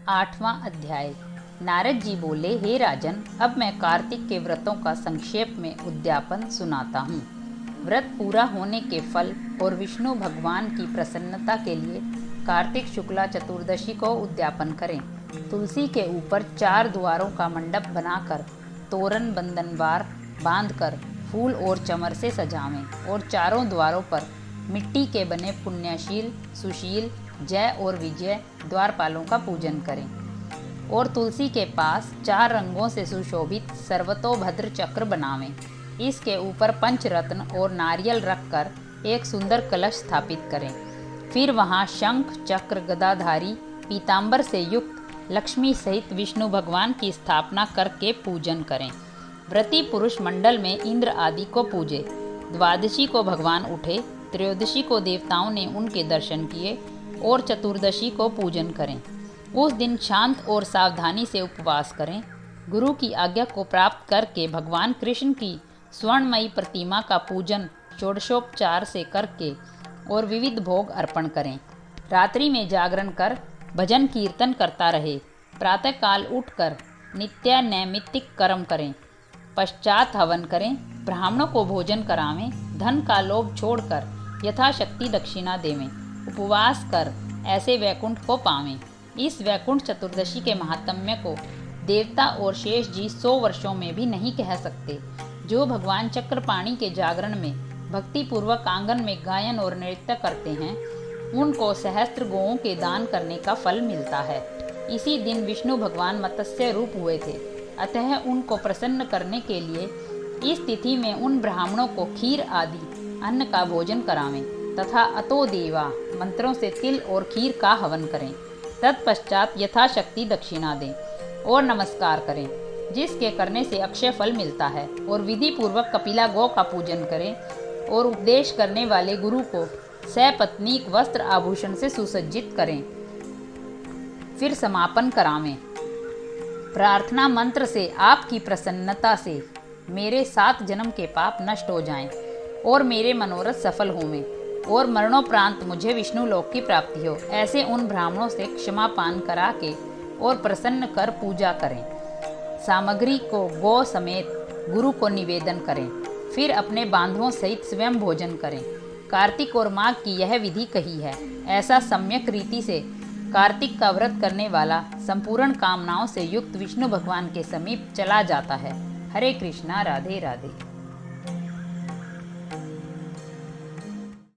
8वां अध्याय। नारद जी बोले, हे राजन, अब मैं कार्तिक के व्रतों का संक्षेप में उद्यापन सुनाता हूँ। व्रत पूरा होने के फल और विष्णु भगवान की प्रसन्नता के लिए कार्तिक शुक्ला चतुर्दशी को उद्यापन करें। तुलसी के ऊपर 4 द्वारों का मंडप बनाकर तोरण बंधनवार बांधकर फूल और चमर से सजावें और चारों द्वारों पर मिट्टी के बने पुण्यशील, सुशील, जय और विजय द्वारपालों का पूजन करें और तुलसी के पास 4 रंगों से सुशोभित सर्वतोभद्र चक्र बनावें। इसके ऊपर पंचरत्न और नारियल रखकर एक सुंदर कलश स्थापित करें। फिर वहां शंख, चक्र, गदाधारी पीतांबर से युक्त लक्ष्मी सहित विष्णु भगवान की स्थापना करके पूजन करें। व्रती पुरुष मंडल में इंद्र आदि को पूजे। द्वादशी को भगवान उठे, त्रयोदशी को देवताओं ने उनके दर्शन किए और चतुर्दशी को पूजन करें। उस दिन शांत और सावधानी से उपवास करें। गुरु की आज्ञा को प्राप्त करके भगवान कृष्ण की स्वर्णमयी प्रतिमा का पूजन षोडशोपचार से करके और विविध भोग अर्पण करें। रात्रि में जागरण कर भजन कीर्तन करता रहे। प्रातःकाल उठकर नित्य नैमित्तिक कर्म करें। पश्चात हवन करें। ब्राह्मणों को भोजन करावें। धन का लोभ छोड़कर यथाशक्ति दक्षिणा देवें। उपवास कर ऐसे वैकुंठ को पावें। इस वैकुंठ चतुर्दशी के महात्म्य को देवता और शेष जी 100 वर्षों में भी नहीं कह सकते। जो भगवान चक्रपाणि के जागरण में भक्ति पूर्वक आंगन में गायन और नृत्य करते हैं, उनको सहस्त्र गौओं के दान करने का फल मिलता है। इसी दिन विष्णु भगवान मत्स्य रूप हुए थे, अतः उनको प्रसन्न करने के लिए इस तिथि में उन ब्राह्मणों को खीर आदि अन्न का भोजन करावें तथा अतो देवा मंत्रों से तिल और खीर का हवन करें। तत्पश्चात यथाशक्ति दक्षिणा दें और नमस्कार करें, जिसके करने से अक्षय फल मिलता है। और विधि पूर्वक कपिला गौ का पूजन करें और उपदेश करने वाले गुरु को सपत्नीक वस्त्र आभूषण से सुसज्जित करें। फिर समापन करावें। प्रार्थना मंत्र से आपकी प्रसन्नता से मेरे 7 जन्म के पाप नष्ट हो जाएं और मेरे मनोरथ सफल होवें और मरणोपरांत मुझे विष्णु लोक की प्राप्ति हो। ऐसे उन ब्राह्मणों से क्षमा पान करा के और प्रसन्न कर पूजा करें। सामग्री को गौ समेत गुरु को निवेदन करें। फिर अपने बांधवों सहित स्वयं भोजन करें। कार्तिक और माघ की यह विधि कही है। ऐसा सम्यक रीति से कार्तिक का व्रत करने वाला संपूर्ण कामनाओं से युक्त विष्णु भगवान के समीप चला जाता है। हरे कृष्णा, राधे राधे।